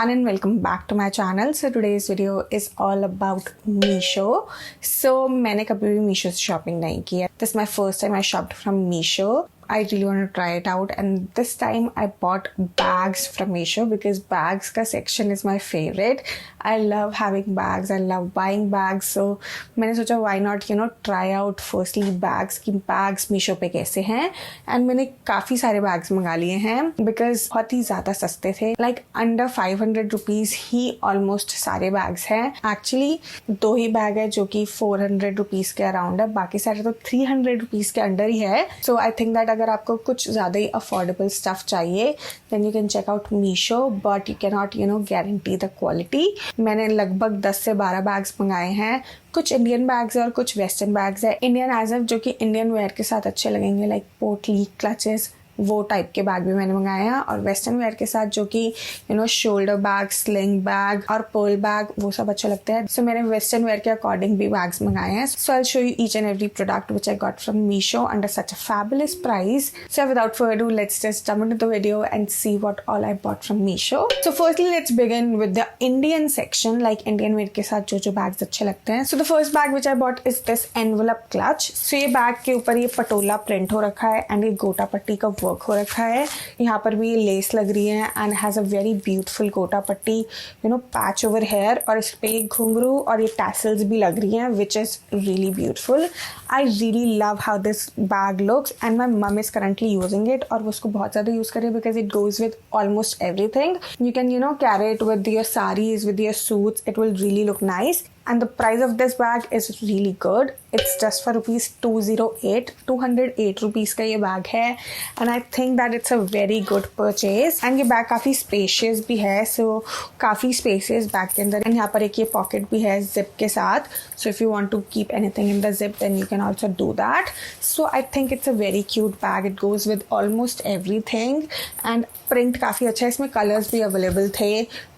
everyone and welcome back to my channel. So today's video is all about Meesho. So मैंने कभी भी Meesho से shopping नहीं किया. This is my first time I shopped from Meesho. I really want to try it out, and this time I bought bags from Meesho because bags का section is my favorite. I love having bags. I love buying bags. So मैंने सोचा why not try out firstly bags कि bags Meesho पे कैसे हैं, and मैंने काफ़ी सारे bags मंगा लिए हैं because बहुत ही ज़्यादा सस्ते थे. Like under 500 rupees ही almost सारे bags हैं. Actually 2 ही bag है जो कि 400 rupees के around है, बाकी सारे तो 300 rupees के अंडर ही है. So I think that अगर आपको कुछ ज़्यादा ही अफोर्डेबल स्टफ चाहिए then you can check out Meesho, but you cannot guarantee the quality. मैंने लगभग 10 से 12 बैग्स मंगाए हैं. कुछ इंडियन बैग्स है और कुछ वेस्टर्न बैग्स है. इंडियन एज एफ जो कि इंडियन वेयर के साथ अच्छे लगेंगे, लाइक पोटली, क्लचेस, वो टाइप के बैग भी मैंने मंगाए हैं. और वेस्टर्न वेयर के साथ जो कि शोल्डर बैग, स्लिंग बैग और पर्ल बैग, वो सब अच्छे लगते हैं. सो मैंने वेस्टर्न वेयर के अकॉर्डिंग भी बैग्स मंगाए हैं. So I show you each and every product which I got from Meesho under such a fabulous price. So without further ado, let's just jump into the video and see what all I bought from Meesho. So firstly let's begin with the Indian section, like Indian wear के साथ जो bags अच्छे लगते हैं. So the first bag which I bought is this envelope clutch. So ये bag के ऊपर ये पटोला प्रिंट हो रखा है एंड ये गोटा पट्टी का वर्क हो रखा है. यहाँ पर भी ये लेस लग रही है and has a very beautiful गोटा पट्टी पैच ओवर हेयर, और इस पे घुंघरू और ये टैसल्स भी लग रही हैं which is really beautiful. I really love how this bag looks and my मम इज करंटली यूजिंग इट, और वो उसको बहुत ज़्यादा यूज़ करे because it goes with almost everything. You can carry it with your saris, with your suits. It will really look nice. And the price of this bag is really good. It's just for rupees 208. 208 rupees का ये bag है. And I think that it's a very good purchase. And ये bag काफ़ी spacious भी है. So काफ़ी spacious bag के अंदर. And यहाँ पर एक ये pocket भी है zip के साथ. So if you want to keep anything in the zip, then you can also do that. So I think it's a very cute bag. It goes with almost everything. And print काफ़ी अच्छा है. इसमें colors भी available थे.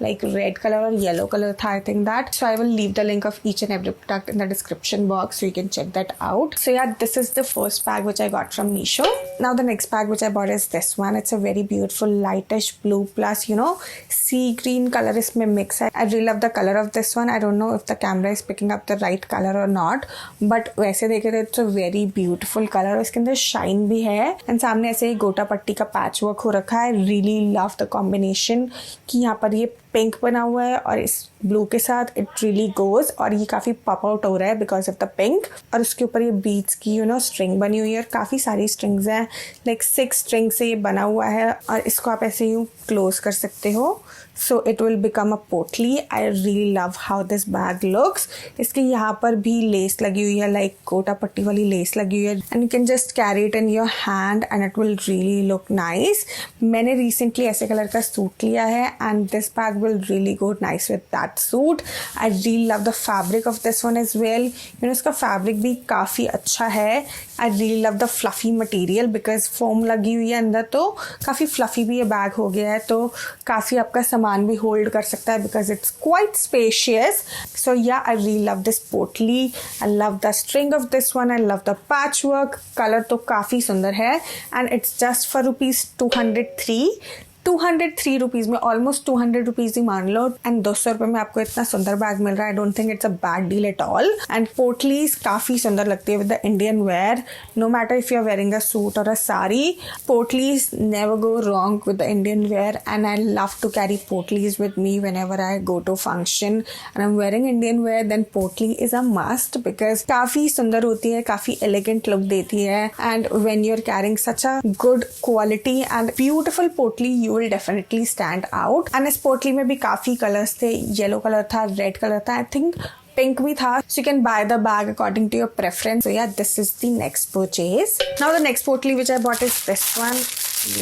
Like red color और yellow color था, I think that. So I will leave the link of each and every product in the description box so you can check that out. So yeah, this is the first bag which I got from Meesho. Now the next bag which I bought is this one. It's a very beautiful lightish blue plus sea green color इसमें mix है. I really love the color of this one. I don't know if the camera is picking up the right color or not, but वैसे देखे तो it's a very beautiful color. इसके अंदर shine भी है and सामने ऐसे ही गोटा पट्टी का पैच वर्क हो रखा है. Really love the combination कि यहाँ पर ये पिंक बना हुआ है और इस ब्लू के साथ इट रियली गोज, और ये काफ़ी पॉप आउट हो रहा है बिकॉज ऑफ द पिंक. और उसके ऊपर ये बीड्स की स्ट्रिंग बनी हुई है, और काफ़ी सारी स्ट्रिंग्स हैं, लाइक 6 स्ट्रिंग से ये बना हुआ है, और इसको आप ऐसे यूँ क्लोज कर सकते हो. So it will become a potli. I really love how this bag looks. इसके यहाँ पर भी लेस लगी हुई है, लाइक गोटा पट्टी वाली लेस लगी हुई है, and you can just carry it in your hand and it will really look nice. मैंने रिसेंटली ऐसे कलर का सूट लिया है and this bag will really go nice with that suit. I really love the fabric of this one as well. इसका fabric भी काफ़ी अच्छा है. I really love the fluffy material because foam लगी हुई है अंदर, तो काफ़ी fluffy भी ये बैग हो गया है, तो काफ़ी आपका सामान भी होल्ड कर सकता है because it's quite spacious. So yeah, I really love this पोटली. I love the string of this one. I love the patchwork. Colour तो काफ़ी सुंदर है and it's just for rupees 203 rupees में, ऑलमोस्ट 200 रुपीज़ ही मान लो, एंड 200 रुपये में आपको इतना सुंदर बैग मिल रहा है. I don't think it's a bad deal at all. And potlis काफ़ी सुंदर लगती है with the Indian wear. No matter if you are wearing a suit और a sari, potlis never go wrong with the Indian wear. And I love to carry potlis with me whenever I go to function and I am wearing Indian wear, then potli is a must because काफ़ी सुंदर होती है, काफ़ी elegant look देती है. And when you are carrying such a good quality and beautiful potli, you will definitely stand out. And इस पोटली में भी काफ़ी कलर्स थे. येलो कलर था, रेड कलर था, आई थिंक पिंक भी था. So you can buy the bag according to your preference. So yeah, this is the next purchase. Now the next potli which I bought is this one.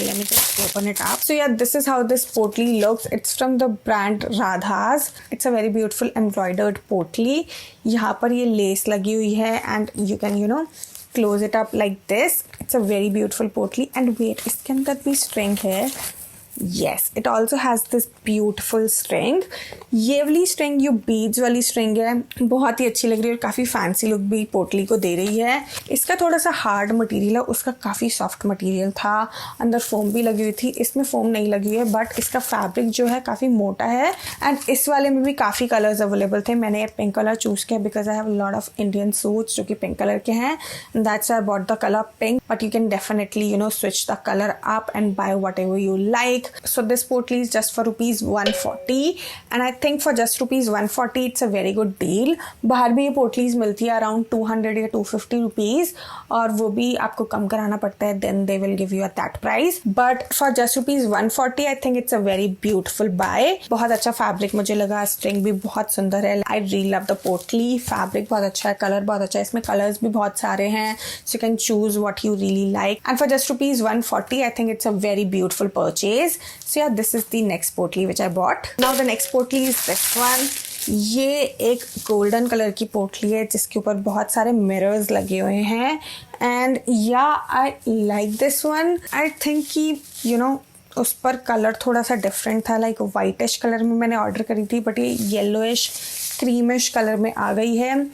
Let me just open it up. So yeah, this is how this potli looks. It's from the brand Radha's. It's a very beautiful embroidered potli. यहाँ पर ये less लगी हुई है and you can close it up like this. It's a very beautiful potli. And wait, इसके अंदर भी string है. Yes, it also has this beautiful string. ये वाली string जो beads वाली string है बहुत ही अच्छी लग रही है और काफ़ी fancy look भी पोटली को दे रही है. इसका थोड़ा सा hard material है, उसका काफ़ी soft material था. अंदर foam भी लगी हुई थी, इसमें foam नहीं लगी हुई है but इसका fabric जो है काफ़ी मोटा है. And इस वाले में भी काफ़ी colors available थे. मैंने ये pink color choose किया because I have a lot of Indian suits जो कि pink color के हैं. And that's why I bought the color pink. But you can definitely switch the color up and buy whatever you like. So this potli is just for rupees 140 and I think for just rupees 140 it's a very good deal. बाहर भी ये पोटलीज मिलती है around 200 या 250 rupees और वो भी आपको कम कराना पड़ता है, then they will give you at that price. But for just rupees 140 I think it's a very beautiful buy. बहुत अच्छा fabric मुझे लगा, string भी बहुत सुंदर है. I really love the potli. Fabric बहुत अच्छा है, color बहुत अच्छा है, इसमें colors भी बहुत सारे हैं, so you can choose what you really like. And for just rupees 140 I think it's a very beautiful purchase. So yeah, this is the next potli which I bought. Now the next potli is this one. ये एक golden colour की पोटली है जिसके ऊपर बहुत सारे mirrors लगे हुए हैं एंड या I like this one. I think कि उस पर कलर थोड़ा सा डिफरेंट था, लाइक वाइटिश कलर में मैंने ऑर्डर करी थी बट ये येलोइश क्रीमिश कलर में आ गई है.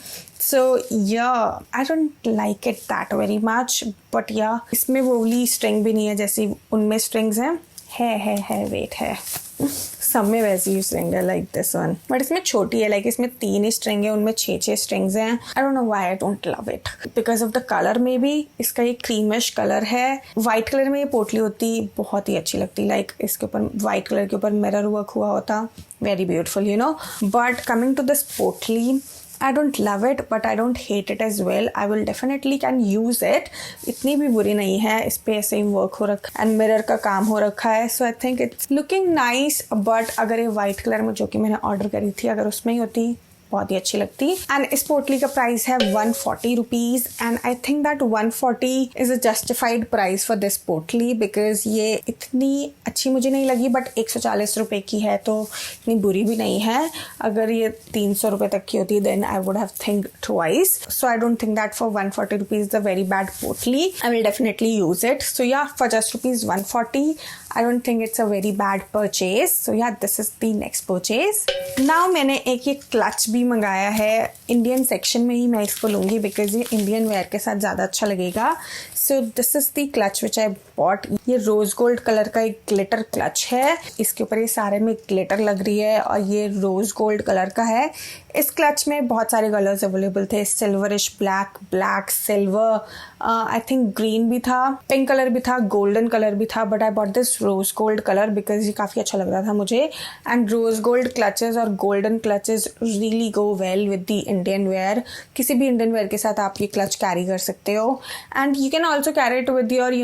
So yeah, I don't like it that very much, but yeah, इसमें वो वाली स्ट्रिंग भी नहीं है जैसी उनमें स्ट्रिंग्स हैं. है वेट है सब में वैसी ही स्ट्रिंग है लाइक दिस वन, बट इसमें छोटी है, लाइक इसमें 3 ही स्ट्रिंग है, उनमें 6 स्ट्रिंग्स हैं. आई don't know why I don't love it because of the colour. में भी इसका ये क्रीमिश कलर है. वाइट कलर में ये पोटली होती बहुत ही अच्छी लगती, लाइक इसके ऊपर वाइट कलर के ऊपर मिरर वर्क हुआ होता, very beautiful but coming to this potli I don't love it but I don't hate it as well. I will definitely can use it. इतनी भी बुरी नहीं है, इस पे ऐसे ही वर्क हो रखा है एंड मिरर का काम हो रखा है. So I think it's looking nice but अगर ये वाइट कलर में जो कि मैंने ऑर्डर करी थी अगर उसमें ही होती बहुत ही अच्छी लगती. एंड इस पोटली का प्राइस है 140 rupees and I think that 140 is a justified price for this पोटली बिकॉज ये इतनी अच्छी मुझे नहीं लगी बट 140 रुपए की है तो इतनी बुरी भी नहीं है. अगर ये 300 रुपए तक की होती then I would have think twice. So I don't think that for 140 rupees is a very bad potli. I will definitely use it. So yeah for just rupees 140 I don't think it's a very bad purchase. So yeah, this is the next purchase. Now मैंने एक ये clutch भी मंगाया है. Indian section में ही मैं इसको लूँगी बिकॉज ये इंडियन वेयर के साथ ज़्यादा अच्छा लगेगा. सो this is the clutch which I bot. ये रोज गोल्ड कलर का एक ग्लिटर क्लच है. इसके ऊपर ये सारे में ग्लिटर लग रही है और ये रोज गोल्ड कलर का है. इस क्लच में बहुत सारे कलर्स अवेलेबल थे, silverish black silver, I think green भी था, पिंक कलर भी था, गोल्डन कलर भी था but I bought this rose gold colour because ये काफ़ी अच्छा लग रहा था मुझे. एंड रोज गोल्ड क्लचेस और golden clutches really go well with the Indian wear. किसी भी इंडियन वेयर के साथ आप ये क्लच कैरी कर सकते हो and you can also carry it with your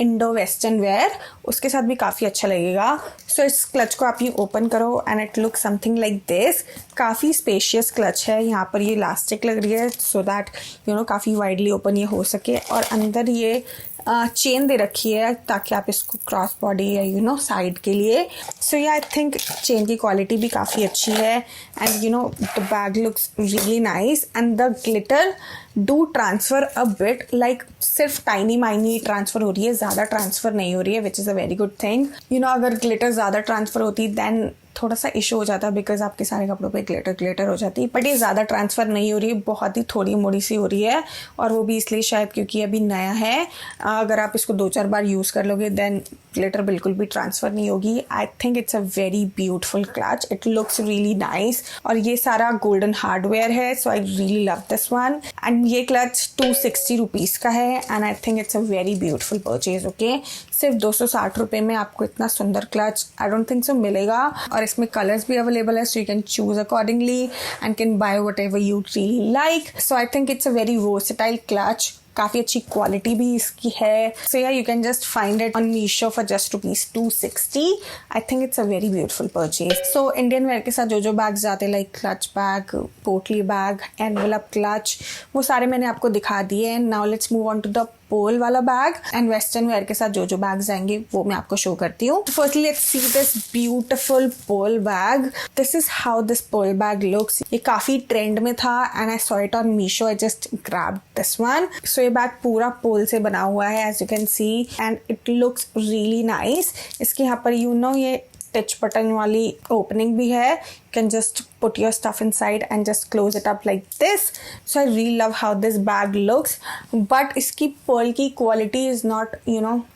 Indo western wear, उसके साथ भी काफ़ी अच्छा लगेगा. सो इस क्लच को आप ये ओपन करो and it look something like this. काफ़ी स्पेशियस क्लच है. यहाँ पर ये इलास्टिक लग रही है सो दैट काफ़ी वाइडली ओपन ये हो सके और अंदर ये चेन दे रखी है ताकि आप इसको क्रॉस बॉडी या साइड के लिए. सो या आई थिंक चेन की क्वालिटी भी काफ़ी अच्छी है and the bag looks really nice and the glitter do transfer a bit, like सिर्फ टाइनी माइनी ट्रांसफर हो रही है, ज़्यादा ट्रांसफर नहीं हो रही है which is a very good thing. अगर ग्लिटर ज़्यादा ट्रांसफर होती देन थोड़ा सा इशू हो जाता बिकॉज आपके सारे कपड़ों पे ग्लिटर हो जाती, बट ये ज़्यादा ट्रांसफ़र नहीं हो रही है, बहुत ही थोड़ी मोड़ी सी हो रही है और वो भी इसलिए शायद क्योंकि अभी नया है. अगर आप इसको 2-4 बार यूज़ कर लोगे देन ग्लिटर बिल्कुल भी ट्रांसफ़र नहीं होगी. I think it's a very beautiful clutch, it looks really nice और ये सारा गोल्डन हार्डवेयर है so I really love this one. And ये क्लच 260 रुपीज़ का है and I think it's a very beautiful purchase. Okay, सिर्फ 260 रुपये में आपको इतना सुंदर clutch I don't think so मिलेगा और इसमें कलर्स भी अवेलेबल है so you can choose accordingly and can bye what ever you really like. So I think it's a very versatile clutch. काफ़ी अच्छी क्वालिटी भी इसकी है. So yeah you can just find it on Meesho for just rupees 260. I think it's a very beautiful purchase. So Indian wear के साथ जो bags आते हैं like clutch bag, potli bag, envelope clutch, वो सारे मैंने आपको दिखा दिए. Now let's move on to the pole वाला बैग एंड वेस्टर्न वेयर के साथ जो बैग्स आएंगे वो मैं आपको शो करती हूँ. Firstly let's see this beautiful pole bag. This is how this pole bag looks. ये काफ़ी ट्रेंड में था and I saw it on Meesho. I just grabbed this one. So ये बैग पूरा पोल से बना हुआ है as you can see and it looks really nice. इसके यहाँ पर ये टच बटन वाली ओपनिंग भी है। You can just put your stuff inside and just close it up like this. So I really love how this bag looks. But इसकी pearl की quality is not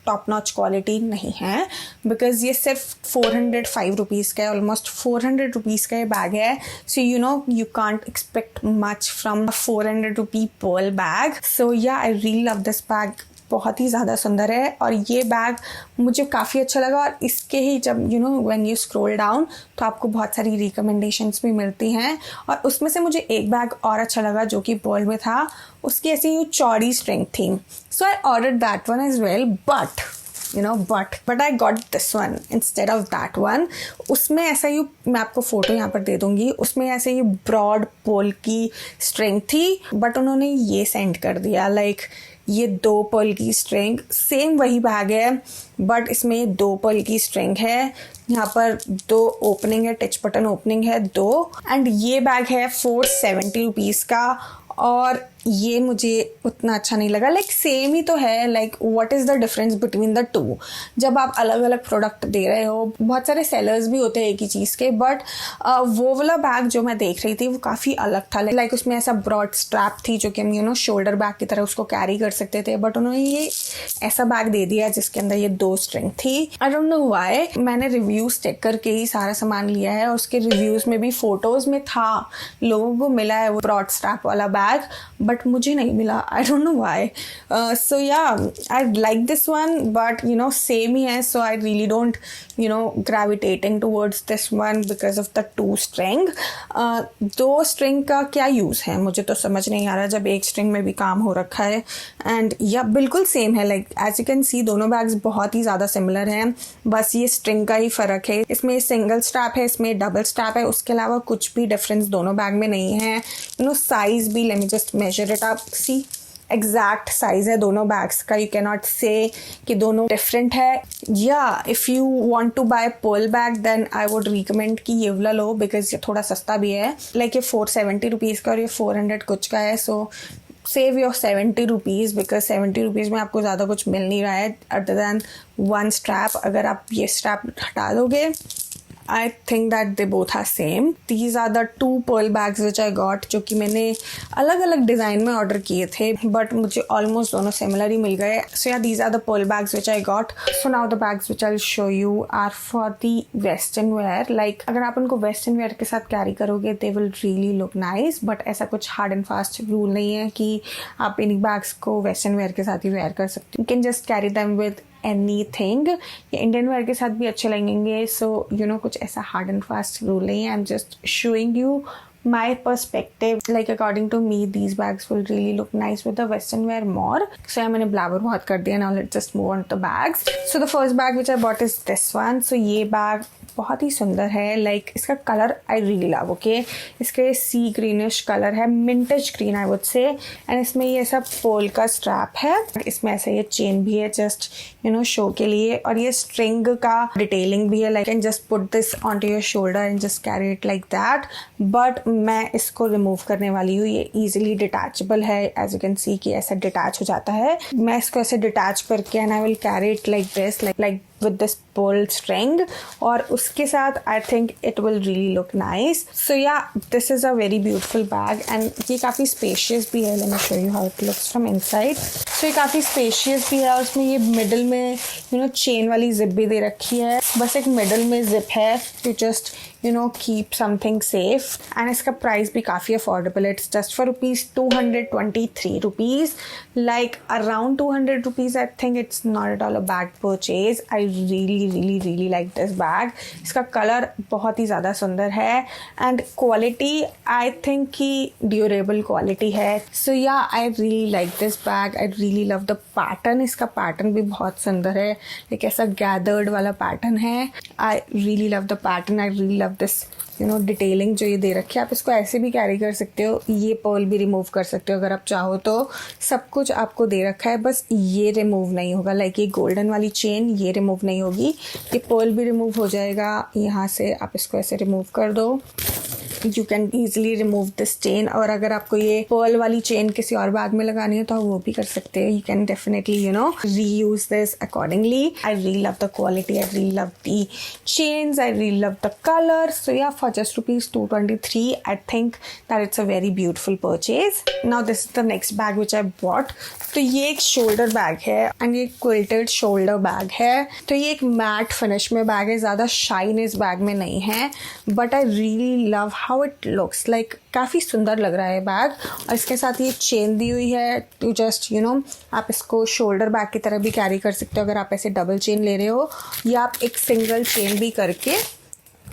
top notch quality नहीं है, because ये सिर्फ 405 rupees का है, almost 400 rupees का ये बैग है। So you can't expect much from a 400 rupee pearl bag. So yeah, I really love this bag. बहुत ही ज़्यादा सुंदर है और ये बैग मुझे काफ़ी अच्छा लगा। और इसके ही जब व्हेन यू स्क्रॉल डाउन तो आपको बहुत सारी रिकमेंडेशंस भी मिलती हैं, और उसमें से मुझे एक बैग और अच्छा लगा जो कि पर्ल में था। उसकी ऐसी चौड़ी स्ट्रिंग थी, so I ordered that one as well, but I got this one instead of that one. उसमें ऐसा मैं आपको फोटो यहाँ पर दे दूंगी, उसमें ऐसे ये ब्रॉड पोल की स्ट्रिंग थी, बट उन्होंने ये सेंड कर दिया ये 2 पर्ल की स्ट्रिंग। सेम वही बैग है बट इसमें ये 2 पर्ल की स्ट्रिंग है। यहाँ पर 2 ओपनिंग है, टच बटन ओपनिंग है 2। एंड ये बैग है 470 रुपीज़ का, और ये मुझे उतना अच्छा नहीं लगा। सेम ही तो है, what is the difference between the two. जब आप अलग अलग प्रोडक्ट दे रहे हो, बहुत सारे सेलर्स भी होते हैं एक ही चीज़ के, बट वो वाला बैग जो मैं देख रही थी वो काफ़ी अलग था। उसमें ऐसा ब्रॉड स्ट्रैप थी जो कि हम शोल्डर बैग की तरह उसको कैरी कर सकते थे, बट उन्होंने ये ऐसा बैग दे दिया जिसके अंदर ये 2 स्ट्रिंग थी। आई डोंट नो व्हाई। मैंने रिव्यूज चेक करके ही सारा सामान लिया है, और उसके रिव्यूज में भी फोटोज में था, लोगों को मिला है वो ब्रॉड स्ट्रैप वाला बैग, बट मुझे नहीं मिला। I don't know why. So yeah I like this one, but same ही है, so I really don't gravitating towards this one because of the 2 string. 2 string का क्या यूज़ है मुझे तो समझ नहीं आ रहा, जब एक स्ट्रिंग में भी काम हो रखा है। एंड या बिल्कुल सेम है, एज यू कैन सी दोनों बैग्स बहुत ही ज़्यादा सिमिलर हैं, बस ये स्ट्रिंग का ही फ़र्क है। इसमें सिंगल स्ट्रैप है, इसमें डबल स्ट्रैप है, उसके अलावा कुछ भी डिफरेंस दोनों बैग में नहीं है। साइज भी, let me just measure it up, see exact size है दोनों बैग्स का। यू कैन नॉट से कि दोनों डिफरेंट है। या if you want to buy pearl bag then I would recommend कि ये वाला लो, बिकॉज ये थोड़ा सस्ता भी है। ये 470 रुपीज़ का और ये 400 कुछ का है। सो save your 70 rupees, because 70 rupees में आपको ज़्यादा कुछ मिल नहीं रहा है अदर दैन 1 स्ट्रैप। अगर आप ये स्ट्रैप हटा दोगे, I think that they both are same. These are the 2 pearl bags which I got, जो कि मैंने अलग अलग डिज़ाइन में ऑर्डर किए थे, बट मुझे ऑलमोस्ट दोनों सिमिलर ही मिल गए। So yeah, these are the pearl bags which I got. So now the bags which I'll show you are for the western wear. अगर आप उनको western wear के साथ कैरी करोगे they will really look nice, but ऐसा कुछ hard and fast rule नहीं है कि आप इन बैग्स को western wear के साथ ही वेयर कर सकते हो। You can just carry them with anything. ये इंडियन वेयर के साथ भी अच्छे लगेंगे। सो कुछ ऐसा हार्ड एंड फास्ट रूल नहीं है। I am just showing you my perspective. According to me, these bags will really look nice with the western wear more. So मैंने blabber बहुत कर दिया। Now let's just move on to the bags. So the first bag which I bought is this one. So ये bag बहुत ही सुंदर है। इसका colour I really love. Okay, इसके सी ग्रीनिश कलर है, mintage green I would say. And इसमें ये ऐसा पोल का स्ट्रैप है, इसमें ऐसा ये चेन भी है जस्ट शो के लिए, और ये स्ट्रिंग का डिटेलिंग भी है। Can just put this on to your shoulder and just carry it like that. But मैं इसको रिमूव करने वाली हूँ। ये ईजिली डिटैचेबल है, एज यू कैन सी कि ऐसा डिटैच हो जाता है। मैं इसको ऐसे डिटैच करके and I will carry it like this, like with this pearl string, और उसके साथ I think it will really look nice. So yeah, this is a very beautiful bag and ये काफ़ी spacious भी है। Let me show you how it looks from inside. So ये काफ़ी spacious भी है, और उसमें ये middle में chain वाली zip भी दे रखी है। बस एक middle में zip है to just keep something safe, and इसका प्राइस भी काफ़ी affordable है। It's just for ₹223 rupees, around 200 rupees. I think it's not at all a bad purchase. I really like this bag. इसका कलर बहुत ही ज़्यादा सुंदर है, and quality I think कि durable quality है। So yeah, I really like this bag. I really love the pattern. इसका pattern भी बहुत सुंदर है, ऐसा gathered वाला pattern है। I really love the pattern. I really love this detailing जो ये दे रखी है। आप इसको ऐसे भी कैरी कर सकते हो, ये पर्ल भी रिमूव कर सकते हो अगर आप चाहो तो। सब कुछ आपको दे रखा है, बस ये रिमूव नहीं होगा। ये गोल्डन वाली चेन ये रिमूव नहीं होगी। ये पर्ल भी रिमूव हो जाएगा यहाँ से। आप इसको ऐसे रिमूव कर दो you can easily remove this chain. और अगर आपको ये pearl वाली चेन किसी और बैग में लगानी है तो आप वो भी कर सकते हैं. You can definitely, you know, reuse this accordingly. I really love the quality. I really love the chains. I really love the color. So yeah, for just rupees 223, I think that it's a very beautiful purchase. Now this is the next bag which I bought. तो ये एक shoulder bag है and ये quilted shoulder bag है. तो ये एक matte finish में बैग है, ज़्यादा शाइन इस बैग में नहीं है, but I really love how it looks like. काफ़ी सुंदर लग रहा है बैग. और इसके साथ ये चेन दी हुई है टू जस्ट यू नो, आप इसको शोल्डर बैग की तरह भी कैरी कर सकते हो अगर आप ऐसे डबल चेन ले रहे हो, या आप एक सिंगल चेन भी करके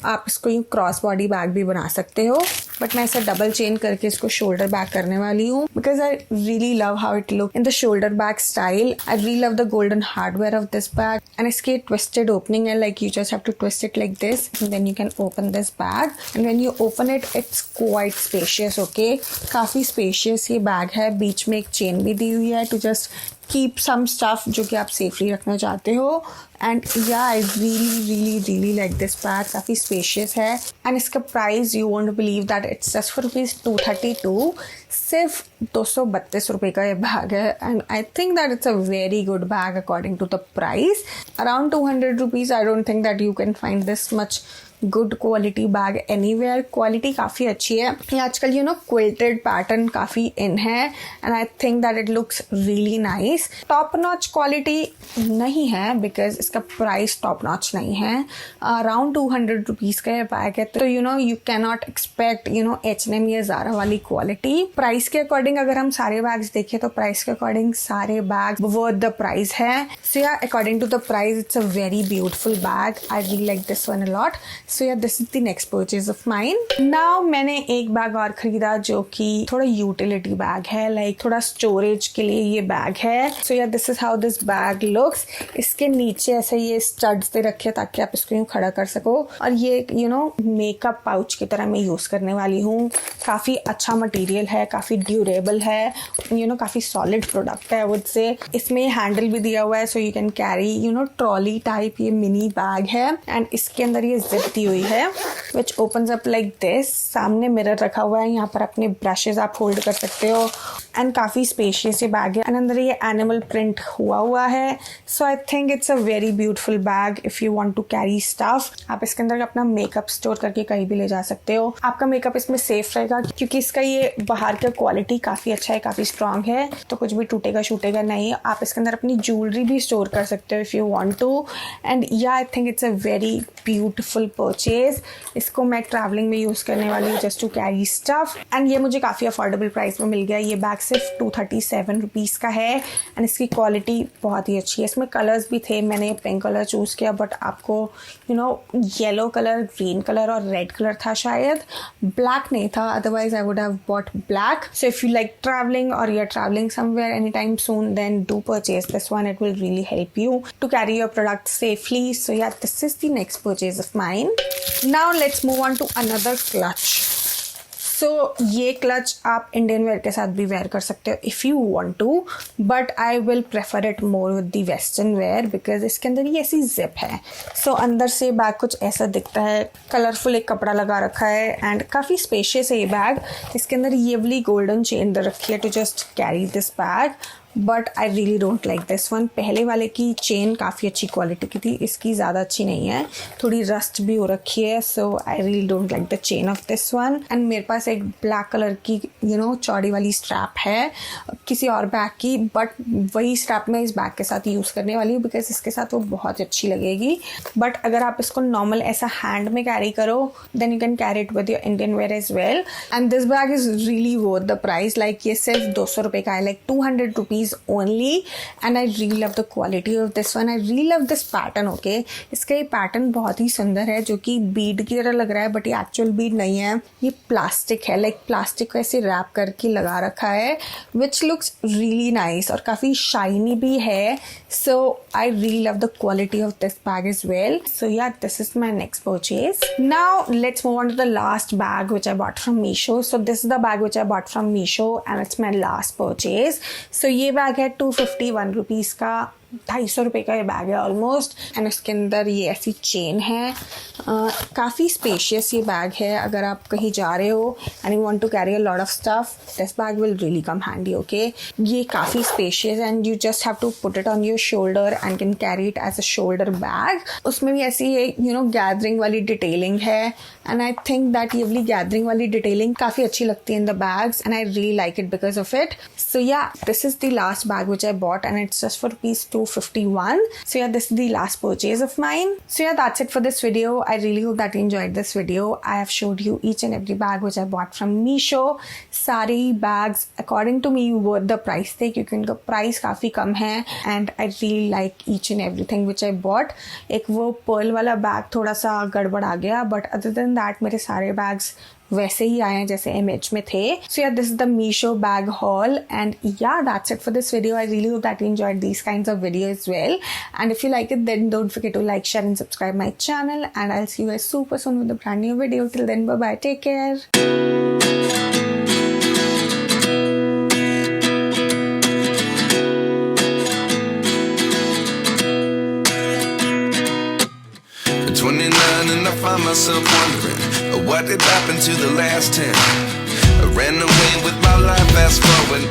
आप इसको यूँ क्रॉस बॉडी बैग भी बना सकते हो. बट मैं ऐसा डबल चेन करके इसको शोल्डर बैग करने वाली हूँ because I really love how it look in the shoulder bag style. I really love the golden hardware of this bag and इसकी ट्विस्टेड ओपनिंग है. Like you just have to twist it like this and then you can open this bag and when you open it it's quite spacious. Okay, काफ़ी spacious ये bag है. बीच में एक chain भी दी हुई है to just keep some stuff जो कि आप सेफली रखना चाहते हो. एंड या I really like this bag. काफ़ी स्पेशियस है एंड इसका price you won't believe that it's just for rupees 232. सिर्फ 232 रुपये का ये बैग है and I think that it's a very good bag according to the price. Around 200 rupees. I don't think that you can find this much good quality bag anywhere. Quality काफ़ी अच्छी है. ये आजकल यू नो क्विल्टेड पैटर्न काफ़ी इन है and I think that it looks really nice. Top notch quality नहीं है because इसका प्राइस टॉप नॉच नहीं है. अराउंड 200 रुपीज़ का ये बैग है. तो you know you can not expect you know H&M या ज़ारा वाली क्वालिटी. प्राइस के अकॉर्डिंग अगर हम सारे बैग्स देखें तो प्राइस के अकॉर्डिंग सारे बैग वर्थ द प्राइस है. So yeah according to the price it's a very beautiful bag. I really like this one a lot. So yeah this is the next purchase of mine. Now मैंने एक बैग और खरीदा जो कि थोड़ा utility bag है, लाइक थोड़ा स्टोरेज के लिए ये बैग है. So yeah this is how this bag looks. इसके नीचे ऐसे ये स्टड्स दे रखे ताकि आप इसको यूँ खड़ा कर सको. और ये यू नो मेकअप पाउच की तरह मैं यूज़ करने वाली हूँ. काफ़ी अच्छा मटेरियल है, काफ़ी ड्यूरेबल है, यू नो काफ़ी सॉलिड प्रोडक्ट है. वुड से इसमें हैंडल भी दिया हुआ है so you can carry you know trolley type. ये मिनी बैग है एंड इसके अंदर ये जिप दी हुई है विच ओपन्स अप लाइक दिस. सामने मिरर रखा हुआ है, यहाँ पर अपने ब्रशेज आप होल्ड कर सकते हो एंड काफ़ी स्पेशियस ये बैग है एंड अंदर ये एनिमल प्रिंट हुआ है. So I think it's a very beautiful bag if you want to carry stuff. आप इसके अंदर अपना मेकअप स्टोर करके कहीं भी ले जा सकते हो. आपका मेकअप इसमें सेफ रहेगा क्योंकि इसका ये बाहर का क्वालिटी काफ़ी अच्छा है, काफ़ी स्ट्रॉन्ग है, तो कुछ भी टूटेगा शूटेगा नहीं. आप इसके अंदर अपनी ज्वेलरी भी स्टोर कर सकते हो if you want to. And या I think it's a very beautiful purchase. इसको मैं ट्रैवलिंग में यूज़ करने वाली हूँ just to carry stuff and ये मुझे काफ़ी अफोर्डेबल प्राइस में मिल गया. ये बैग सिर्फ 237 रुपीज़ का है एंड इसकी क्वालिटी बहुत ही अच्छी है. इसमें कलर्स भी थे, मैंने पिंक कलर चूज़ किया बट आपको you know yellow colour, green colour और रेड कलर था शायद. ब्लैक नहीं था, otherwise I would have bought black. So if you like traveling or you're traveling somewhere anytime soon, then do purchase this one. It will really help you to carry your product safely. So yeah, this is the next purchase of mine. Now let's move on to another clutch. सो ये clutch आप Indian wear के साथ भी where कर सकते हो if you want to, but I will prefer it more with the western wear because इसके अंदर ये ऐसी जिप है. सो अंदर से बैग कुछ ऐसा दिखता है. कलरफुल एक कपड़ा लगा रखा है एंड काफ़ी स्पेशियस है ये बैग. इसके अंदर ये वाली गोल्डन चेन दे रखी है to just carry this bag. But I really don't like this one. पहले वाले की चेन काफ़ी अच्छी क्वालिटी की थी, इसकी ज़्यादा अच्छी नहीं है, थोड़ी रस्ट भी हो रखी है. So I really don't like the chain of this one. And मेरे पास एक ब्लैक कलर की यू नो चौड़ी वाली स्ट्रैप है किसी और बैग की, बट वही स्ट्रैप मैं इस बैग के साथ यूज़ करने वाली हूँ बिकॉज इसके साथ वो बहुत अच्छी लगेगी. बट अगर आप इसको नॉर्मल ऐसा हैंड में कैरी करो then you can carry it with your Indian wear as well. And this bag is really worth the price. Like ये सिर्फ 200 रुपये का है, like 200 rupees only. And I really love the quality of this one. I really love this pattern. Okay, इसका ये pattern बहुत ही सुंदर है जो कि बीड की तरह लग रहा है बट ये एक्चुअल बीड नहीं है, ये प्लास्टिक है. लाइक प्लास्टिक को ऐसे रैप करके लगा रखा है विच लुक्स रियली नाइस और काफ़ी शाइनी भी है. So I really love the quality of this bag is well. So yeah this is my next purchase. Now let's move on to the last bag which I bought from Meesho. So this is the bag which I bought from Meesho and it's my last purchase. So ये bag है 251 rupees का ₹250 का ये bag है almost, and उसके अंदर ये ऐसी चेन है। काफ़ी स्पेशियस ये बैग है। अगर आप कहीं जा रहे हो and you want to carry a lot of stuff, this bag will really come handy, okay. ये काफ़ी spacious and you just have to put it on your shoulder and can carry it as a shoulder bag. उसमें भी ऐसी gathering वाली detailing है, and I think that ये वाली gathering वाली डिटेलिंग काफ़ी अच्छी लगती है in the bags, and I really like it because of it. So yeah, this is the last bag which I bought, and it's just for ₹251. So yeah, this is the last purchase of mine. So yeah, that's it for this video. I really hope that you enjoyed this video. I have showed you each and every bag which I bought from Meesho. सारी bags according to me worth the price थे, क्योंकि उनका price काफ़ी कम है, and I really like each and everything which I bought. एक वो pearl वाला bag थोड़ा सा गड़बड़ आ गया, but other than that मेरे सारे bags वैसे ही आए हैं जैसे इमेज में थे। So yeah, this is the Meesho bag haul, and yeah, that's it for this video. I really hope that you enjoyed these kinds of videos as well, and if you like it, then don't forget to like, share and subscribe my channel, and I'll see you guys super soon with a brand new video. Till then, bye bye, take care. At 29 and I find myself wondering what did happen to the last 10. I ran away with my life, fast forward.